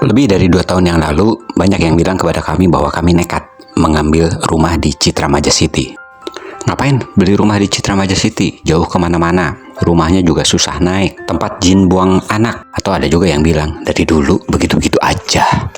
Lebih dari 2 tahun yang lalu, banyak yang bilang kepada kami bahwa kami nekat mengambil rumah di Citra Maja City. Ngapain beli rumah di Citra Maja City? Jauh kemana-mana. Rumahnya juga susah naik. Tempat jin buang anak. Atau ada juga yang bilang, dari dulu begitu-begitu aja.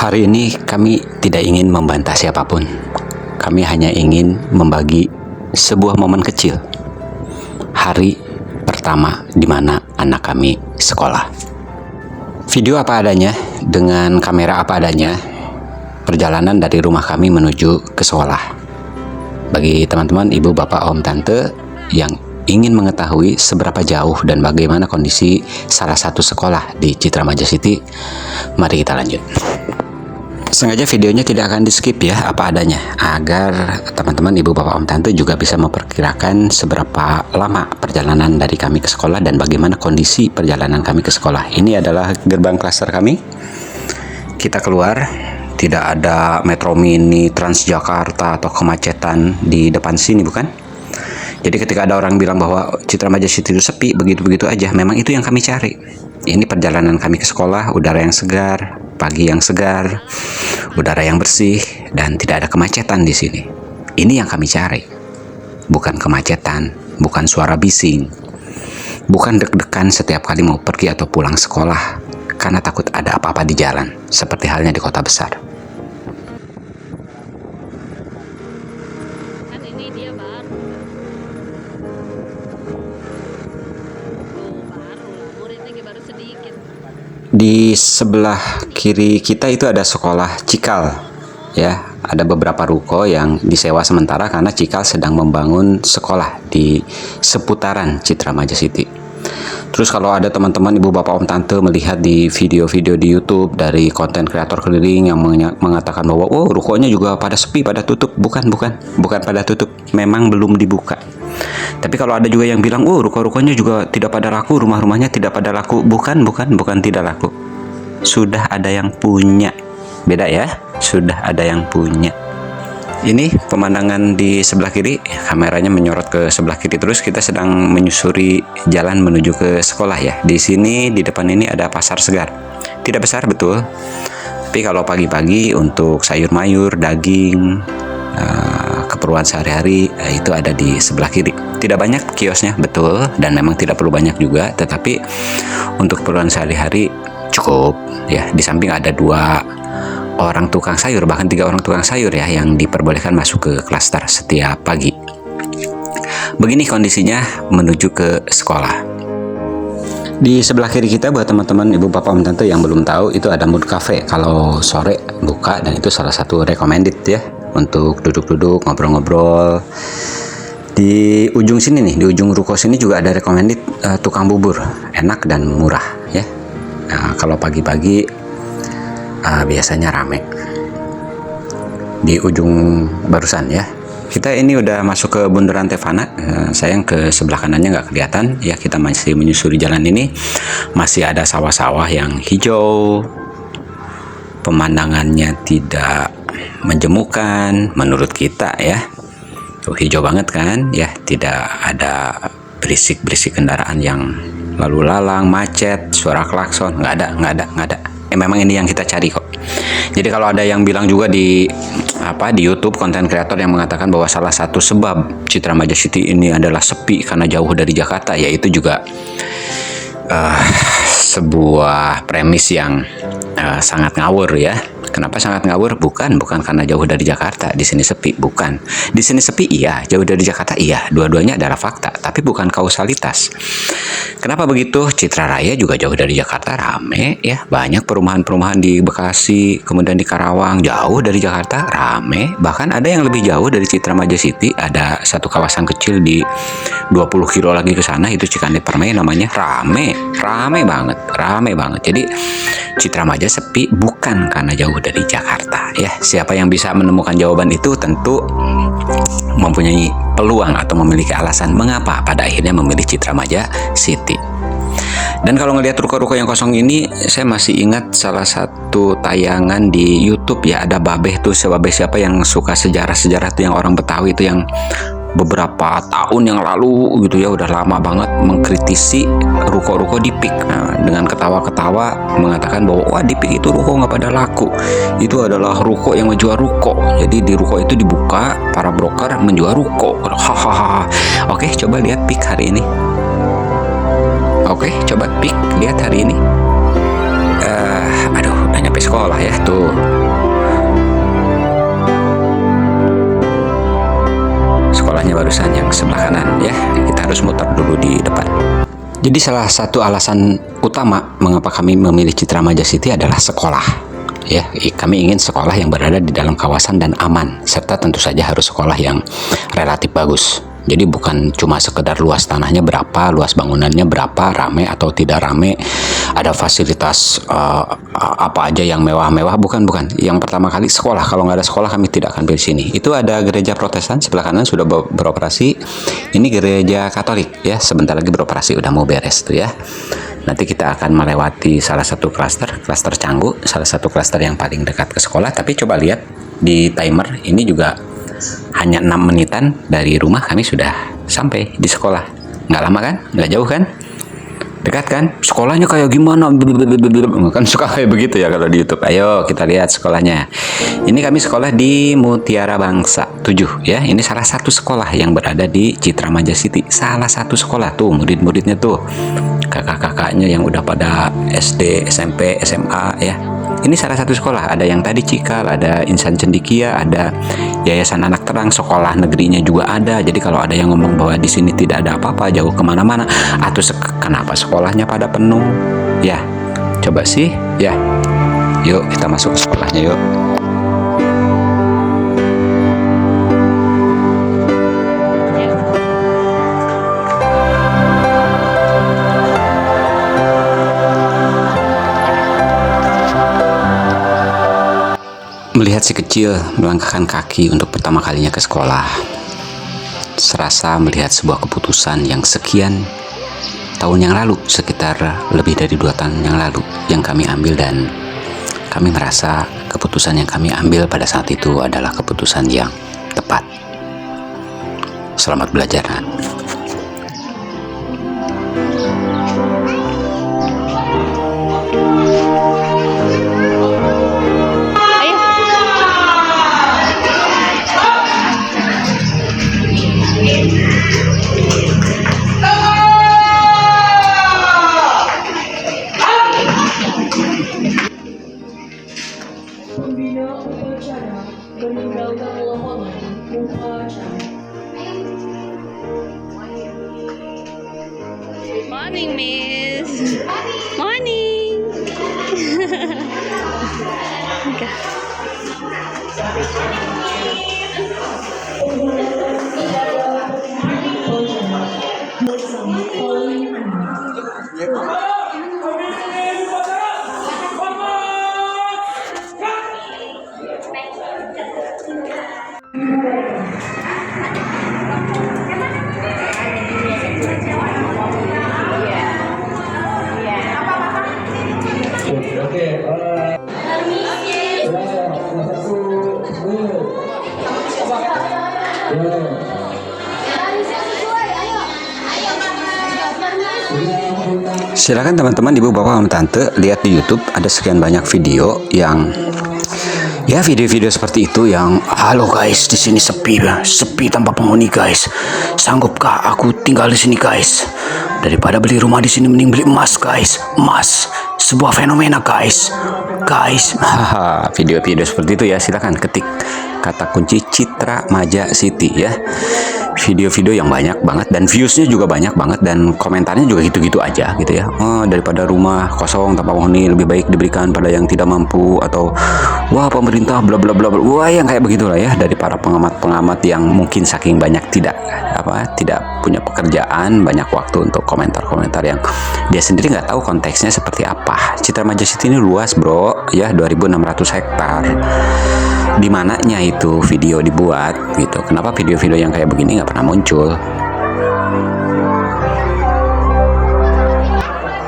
Hari ini kami tidak ingin membantah siapapun. Kami hanya ingin membagi sebuah momen kecil. Hari pertama di mana anak kami sekolah. Video apa adanya, dengan kamera apa adanya, perjalanan dari rumah kami menuju ke sekolah. Bagi teman-teman, ibu, bapak, om, tante yang ingin mengetahui seberapa jauh dan bagaimana kondisi salah satu sekolah di Citra Maja City, mari kita lanjut. Sengaja videonya tidak akan di skip ya, apa adanya, agar teman-teman, ibu, bapak, om, tante juga bisa memperkirakan seberapa lama perjalanan dari kami ke sekolah dan bagaimana kondisi perjalanan kami ke sekolah. Ini adalah gerbang klaster kami. Kita keluar, tidak ada Metro Mini, Transjakarta atau kemacetan di depan sini, bukan? Jadi ketika ada orang bilang bahwa Citra Maja City itu sepi, begitu-begitu aja, memang itu yang kami cari. Ini perjalanan kami ke sekolah, udara yang segar, pagi yang segar, udara yang bersih, dan tidak ada kemacetan di sini. Ini yang kami cari. Bukan kemacetan, bukan suara bising, bukan deg-degan setiap kali mau pergi atau pulang sekolah, karena takut ada apa-apa di jalan, seperti halnya di kota besar. Kan ini dia baru. Baru lah, muridnya baru sedikit. Di sebelah kiri kita itu ada sekolah Cikal, ya. Ada beberapa ruko yang disewa sementara karena Cikal sedang membangun sekolah di seputaran Citra Maja City. Terus kalau ada teman-teman, ibu, bapak, om, tante melihat di video-video di YouTube dari konten kreator keliling yang mengatakan bahwa oh, rukonya juga pada sepi, pada tutup, bukan pada tutup, memang belum dibuka. Tapi kalau ada juga yang bilang, oh, ruko-rukonya juga tidak pada laku, rumah-rumahnya tidak pada laku, bukan tidak laku. Sudah ada yang punya. Beda ya, sudah ada yang punya. Ini pemandangan di sebelah kiri, kameranya menyorot ke sebelah kiri terus. Kita sedang menyusuri jalan menuju ke sekolah ya. Di sini, di depan ini ada pasar segar. Tidak besar, betul. Tapi kalau pagi-pagi untuk sayur mayur, daging, keperluan sehari-hari, itu ada di sebelah kiri. Tidak banyak kiosnya, betul, dan memang tidak perlu banyak juga, tetapi untuk keperluan sehari-hari cukup ya. Di samping ada 2 orang tukang sayur, bahkan 3 orang tukang sayur ya, yang diperbolehkan masuk ke klaster setiap pagi. Begini kondisinya menuju ke sekolah. Di sebelah kiri kita, buat teman-teman, ibu, bapak, om, tante yang belum tahu, itu ada Mood Cafe. Kalau sore buka, dan itu salah satu recommended ya untuk duduk-duduk, ngobrol-ngobrol. Di ujung sini nih, di ujung ruko sini juga ada recommended tukang bubur, enak dan murah ya. Nah, kalau pagi-pagi biasanya rame. Di ujung barusan ya. Kita ini udah masuk ke Bundaran Tevana. Sayang ke sebelah kanannya nggak kelihatan ya. Kita masih menyusuri jalan ini. Masih ada sawah-sawah yang hijau. Pemandangannya tidak menjemukan menurut kita ya. Tuh, hijau banget kan ya. Tidak ada berisik-berisik kendaraan yang lalu lalang, macet, suara klakson, nggak ada. Memang ini yang kita cari kok. Jadi kalau ada yang bilang juga di YouTube, konten kreator yang mengatakan bahwa salah satu sebab Citra Maja City ini adalah sepi karena jauh dari Jakarta, ya itu juga sebuah premis yang sangat ngawur ya. Kenapa sangat ngawur? Bukan karena jauh dari Jakarta di sini sepi, bukan. Di sini sepi iya, jauh dari Jakarta iya, dua-duanya adalah fakta, tapi bukan kausalitas. Kenapa begitu? Citra Raya juga jauh dari Jakarta, rame ya, banyak perumahan-perumahan di Bekasi, kemudian di Karawang, jauh dari Jakarta, rame. Bahkan ada yang lebih jauh dari Citra Maja City, ada satu kawasan kecil di 20 kilo lagi ke sana, itu Cikande Permai namanya, rame banget. Jadi Citra Maja sepi bukan karena jauh dari Jakarta ya. Siapa yang bisa menemukan jawaban itu tentu mempunyai peluang atau memiliki alasan mengapa pada akhirnya memilih Citra Maja City. Dan kalau ngelihat ruko-ruko yang kosong ini, saya masih ingat salah satu tayangan di YouTube ya, ada Babeh tuh, sebabeh siapa yang suka sejarah-sejarah tuh, yang orang Betawi itu, yang beberapa tahun yang lalu gitu ya, udah lama banget, mengkritisi ruko-ruko di Pik. Nah, dengan ketawa-ketawa mengatakan bahwa wah, di Pik itu ruko nggak pada laku, itu adalah ruko yang menjual ruko. Jadi di ruko itu dibuka, para broker menjual ruko. Hahaha. Oke, coba lihat Pik hari ini. Oke, coba Pik lihat hari ini. Aduh, udah nyampe sekolah ya tuh. Sekolahnya barusan yang sebelah kanan ya. Kita harus muter dulu di depan. Jadi salah satu alasan utama mengapa kami memilih Citra Maja City adalah sekolah. Ya, kami ingin sekolah yang berada di dalam kawasan dan aman, serta tentu saja harus sekolah yang relatif bagus. Jadi bukan cuma sekedar luas tanahnya berapa, luas bangunannya berapa, rame atau tidak rame, ada fasilitas apa aja yang mewah-mewah, bukan. Yang pertama kali sekolah. Kalau nggak ada sekolah kami tidak akan pilih sini. Itu ada gereja Protestan sebelah kanan sudah beroperasi. Ini gereja Katolik ya, sebentar lagi beroperasi, udah mau beres tuh ya. Nanti kita akan melewati salah satu klaster Canggu, salah satu klaster yang paling dekat ke sekolah. Tapi coba lihat di timer, ini juga hanya 6 menitan dari rumah kami sudah sampai di sekolah. Nggak lama kan? Nggak jauh kan? Dekat kan? Sekolahnya kayak gimana? Kan suka kayak begitu ya kalau di YouTube. Ayo kita lihat sekolahnya. Ini kami sekolah di Mutiara Bangsa 7 ya. Ini salah satu sekolah yang berada di Citra Maja City. Salah satu sekolah tuh, murid-muridnya tuh, kakak-kakaknya yang udah pada SD, SMP, SMA ya. Ini salah satu sekolah. Ada yang tadi Cikal, ada Insan Cendikia, ada Yayasan Anak Terang, sekolah negerinya juga ada. Jadi kalau ada yang ngomong bahwa di sini tidak ada apa-apa, jauh kemana-mana, atau kenapa sekolahnya pada penuh? Ya, coba sih, ya. Yuk kita masuk ke sekolahnya yuk. Melihat si kecil melangkahkan kaki untuk pertama kalinya ke sekolah, serasa melihat sebuah keputusan yang sekian tahun yang lalu, sekitar lebih dari 2 tahun yang lalu, yang kami ambil, dan kami merasa keputusan yang kami ambil pada saat itu adalah keputusan yang tepat. Selamat belajar, Nak. Pembina upacara meninggalkan lapangan upacara. Morning, Miss. Morning. Silakan teman-teman, ibu, bapak, om, tante, lihat di YouTube ada sekian banyak video yang ya, video-video seperti itu yang halo guys, di sini sepi tanpa penghuni guys. Sanggupkah aku tinggal di sini guys? Daripada beli rumah di sini mending beli emas guys. Emas sebuah fenomena guys. Haha, video-video seperti itu ya, silakan ketik kata kunci Citra Maja City ya. Video-video yang banyak banget dan viewsnya juga banyak banget, dan komentarnya juga gitu-gitu aja gitu ya. Oh, daripada rumah kosong tanpa penghuni lebih baik diberikan pada yang tidak mampu, atau wah pemerintah bla bla bla, wah yang kayak begitulah ya, dari para pengamat-pengamat yang mungkin saking banyak tidak punya pekerjaan, banyak waktu untuk komentar-komentar yang dia sendiri nggak tahu konteksnya seperti apa. Citra Maja City ini luas bro ya, 2.600 hektar. Di mananya itu video dibuat gitu? Kenapa video-video yang kayak begini nggak pernah muncul?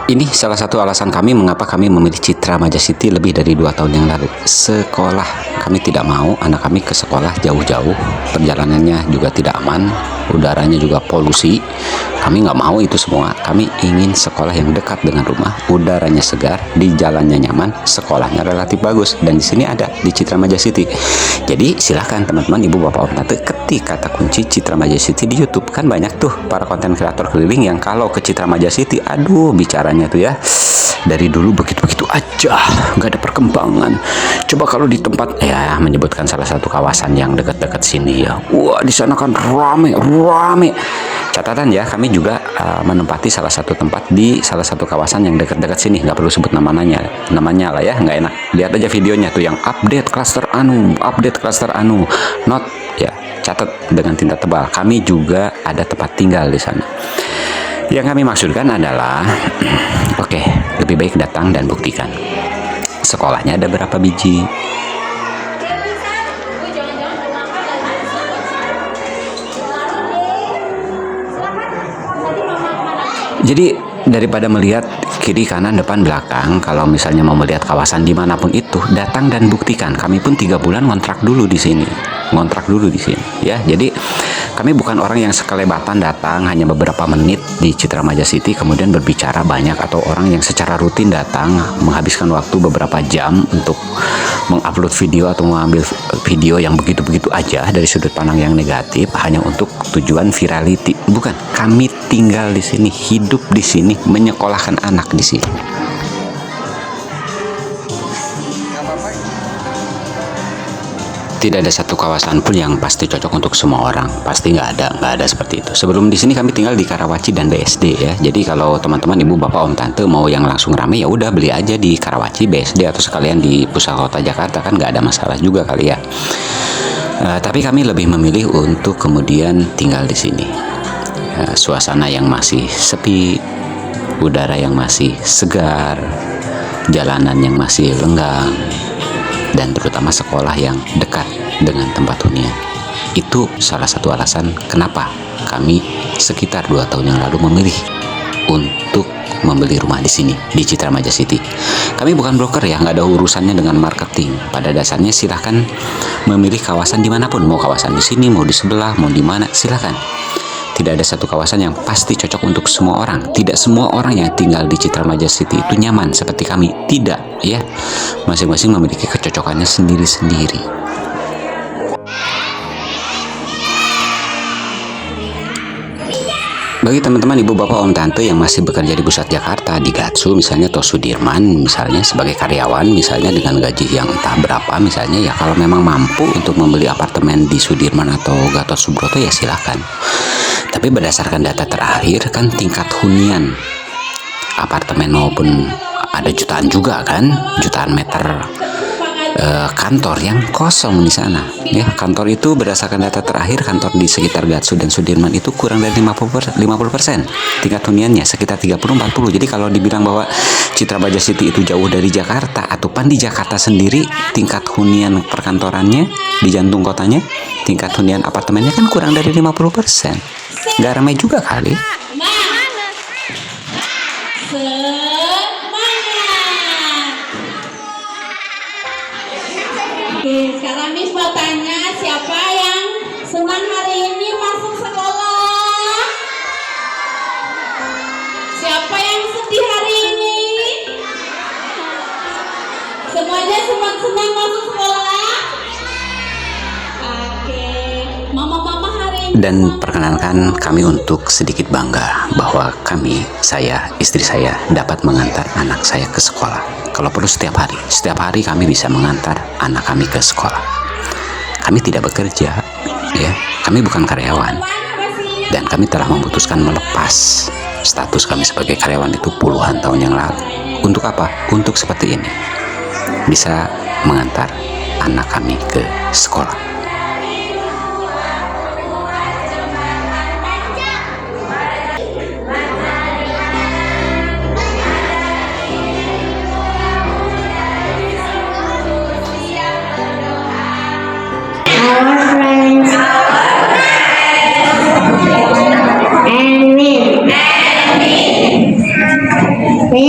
Ini salah satu alasan kami mengapa kami memilih Citra Maja City lebih dari 2 tahun yang lalu. Sekolah, kami tidak mau anak kami ke sekolah jauh-jauh, perjalanannya juga tidak aman, udaranya juga polusi. Kami nggak mau itu semua. Kami ingin sekolah yang dekat dengan rumah, udaranya segar, di jalannya nyaman, sekolahnya relatif bagus, dan di sini ada di Citra Maja City. Jadi silahkan teman-teman, ibu, bapak, om, tante, ketik kata kunci Citra Maja City di YouTube. Kan banyak tuh para konten kreator keliling yang kalau ke Citra Maja City, aduh bicaranya tuh ya dari dulu begitu-begitu aja, nggak ada perkembangan. Coba kalau di tempat ya, menyebutkan salah satu kawasan yang dekat-dekat sini ya, wah di sana kan rame. Catatan ya, kami juga menempati salah satu tempat di salah satu kawasan yang dekat-dekat sini, nggak perlu sebut namanya lah ya, nggak enak. Lihat aja videonya tuh yang update klaster anu, not ya, catat dengan tinta tebal. Kami juga ada tempat tinggal di sana. Yang kami maksudkan adalah, oke, lebih baik datang dan buktikan. Sekolahnya ada berapa biji? Jadi daripada melihat kiri, kanan, depan, belakang, kalau misalnya mau melihat kawasan dimanapun itu, datang dan buktikan. Kami pun 3 bulan ngontrak dulu di sini, ya. Jadi kami bukan orang yang sekelebatan datang hanya beberapa menit di Citra Maja City kemudian berbicara banyak, atau orang yang secara rutin datang menghabiskan waktu beberapa jam untuk mengupload video atau mengambil video yang begitu-begitu aja dari sudut pandang yang negatif hanya untuk tujuan virality. Bukan, kami tinggal di sini, hidup di sini, menyekolahkan anak di sini. Tidak ada satu kawasan pun yang pasti cocok untuk semua orang, pasti nggak ada seperti itu. Sebelum di sini kami tinggal di Karawaci dan BSD ya. Jadi kalau teman-teman, ibu, bapak, om, tante mau yang langsung rame, ya udah beli aja di Karawaci, BSD, atau sekalian di pusat kota Jakarta, kan nggak ada masalah juga kali ya. Tapi kami lebih memilih untuk kemudian tinggal di sini. Suasana yang masih sepi, udara yang masih segar, jalanan yang masih lenggang, dan terutama sekolah yang dekat dengan tempat hunian. Itu salah satu alasan kenapa kami sekitar 2 tahun yang lalu memilih untuk membeli rumah di sini, di Citra Maja City. Kami bukan broker ya, nggak ada urusannya dengan marketing. Pada dasarnya silahkan memilih kawasan dimanapun, mau kawasan di sini, mau di sebelah, mau di mana, silahkan. Tidak ada satu kawasan yang pasti cocok untuk semua orang. Tidak semua orang yang tinggal di Citra Maja City itu nyaman seperti kami. Tidak, ya. Masing-masing memiliki kecocokannya sendiri-sendiri. Bagi teman-teman, ibu, bapak, om, tante yang masih bekerja di pusat Jakarta, di Gatsu misalnya, atau Sudirman misalnya, sebagai karyawan misalnya dengan gaji yang entah berapa misalnya, ya kalau memang mampu untuk membeli apartemen di Sudirman atau Gatot Subroto, ya silakan. Tapi berdasarkan data terakhir kan tingkat hunian apartemen maupun ada jutaan juga kan, jutaan meter kantor yang kosong di sana. Ya, kantor itu berdasarkan data terakhir, kantor di sekitar Gatsu dan Sudirman itu kurang dari 50%. Tingkat huniannya sekitar 30-40. Jadi kalau dibilang bahwa Citra Maja City itu jauh dari Jakarta, atau pan di Jakarta sendiri tingkat hunian perkantorannya di jantung kotanya, tingkat hunian apartemennya kan kurang dari 50%. Nggak ramai juga kali. Oke, sekarang Miss mau tanya, siapa yang senang hari ini masuk sekolah? Siapa yang sedih hari ini? Semuanya senang masuk sekolah? Oke, mama-mama hari ini. Dan perkenankan kami untuk sedikit bangga bahwa saya, istri saya dapat mengantar anak saya ke sekolah. Kalau perlu setiap hari kami bisa mengantar anak kami ke sekolah. Kami tidak bekerja, ya, kami bukan karyawan, dan kami telah memutuskan melepas status kami sebagai karyawan itu puluhan tahun yang lalu. Untuk apa? Untuk seperti ini, bisa mengantar anak kami ke sekolah. We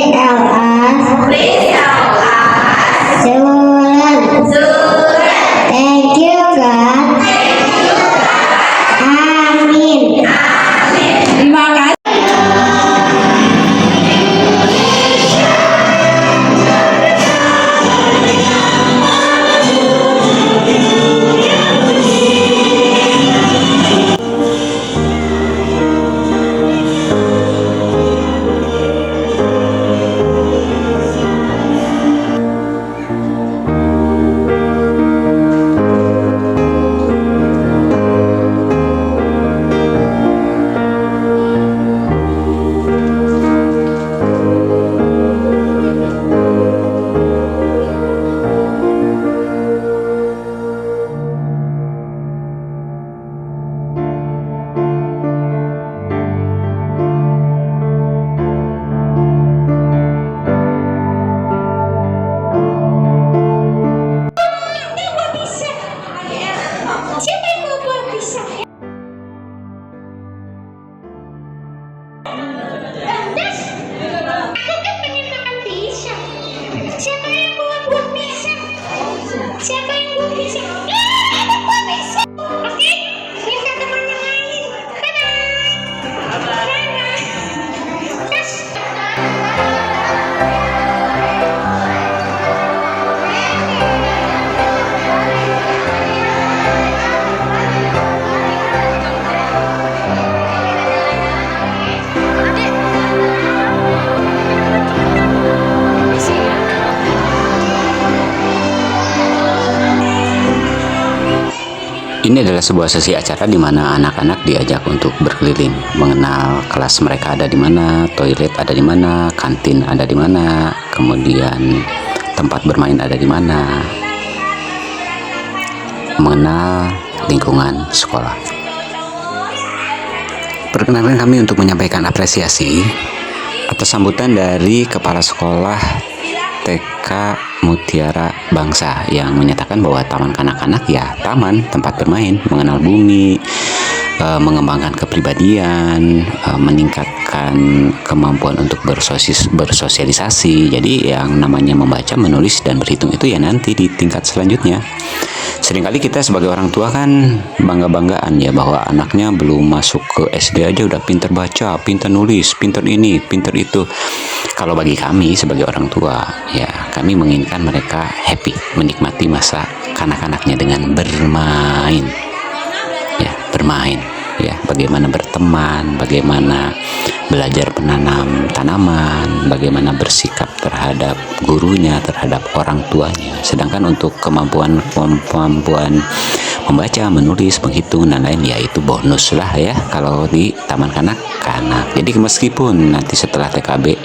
Siapa yang mau buat pisang? Das, aku kan pengen makan pisang. Siapa yang buat pisang? Siapa yang buat pisang? Ada buat pisang. Oke, minta teman yang lain. Bye bye. Das. Ini adalah sebuah sesi acara di mana anak-anak diajak untuk berkeliling, mengenal kelas mereka ada di mana, toilet ada di mana, kantin ada di mana, kemudian tempat bermain ada di mana, mengenal lingkungan sekolah. Perkenalkan kami untuk menyampaikan apresiasi atas sambutan dari Kepala Sekolah TK Mutiara Bangsa yang menyatakan bahwa taman kanak-kanak ya taman tempat bermain, mengenal bumi, mengembangkan kepribadian, meningkatkan kemampuan untuk bersosialisasi. Jadi yang namanya membaca, menulis, dan berhitung itu ya nanti di tingkat selanjutnya. Seringkali kita sebagai orang tua kan bangga-banggaan ya bahwa anaknya belum masuk ke SD aja udah pinter baca, pinter nulis, pinter ini, pinter itu. Kalau bagi kami sebagai orang tua ya kami menginginkan mereka happy, menikmati masa kanak-kanaknya dengan bermain. Ya, bermain. Ya, bagaimana berteman, bagaimana belajar menanam tanaman, bagaimana bersikap terhadap gurunya, terhadap orang tuanya. Sedangkan untuk kemampuan membaca, menulis, menghitung, dan lain ya itu bonus lah ya kalau di taman kanak-kanak. Jadi meskipun nanti setelah TKB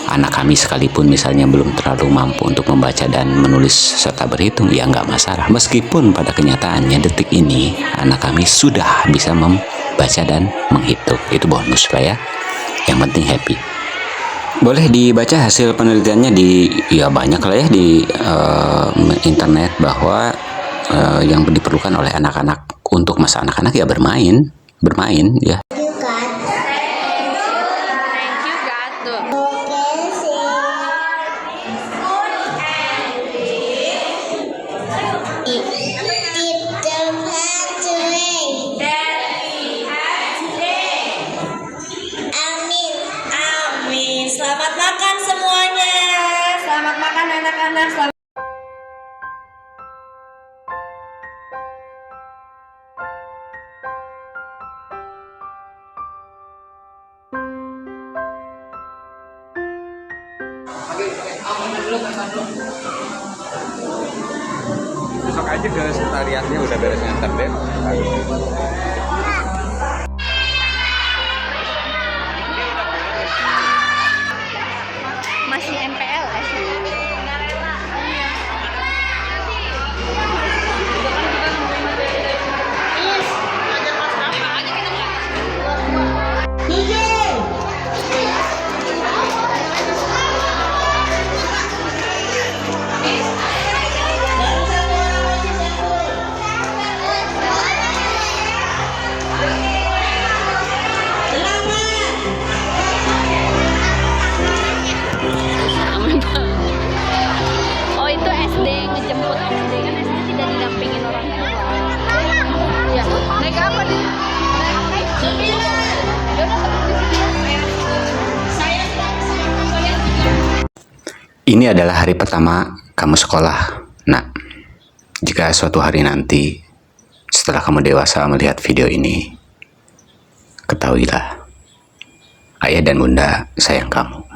anak kami sekalipun misalnya belum terlalu mampu untuk membaca dan menulis serta berhitung, ya nggak masalah. Meskipun pada kenyataannya detik ini anak kami sudah bisa membaca dan menghitung, itu bonus lah ya. Yang penting happy. Boleh dibaca hasil penelitiannya di ya banyak lah ya di internet bahwa yang diperlukan oleh anak-anak untuk masa anak-anak ya bermain ya. Selamat makan semuanya. Selamat makan anak-anak. Besok aja ke sekretariatnya udah beres nganter deh. Masih MPLS. Oh itu SD ngejemput SD kan SD tidak didampingin orang tua. Ya naik apa nih? Ini adalah hari pertama kamu sekolah. Nah, jika suatu hari nanti setelah kamu dewasa melihat video ini, ketahuilah ayah dan bunda sayang kamu.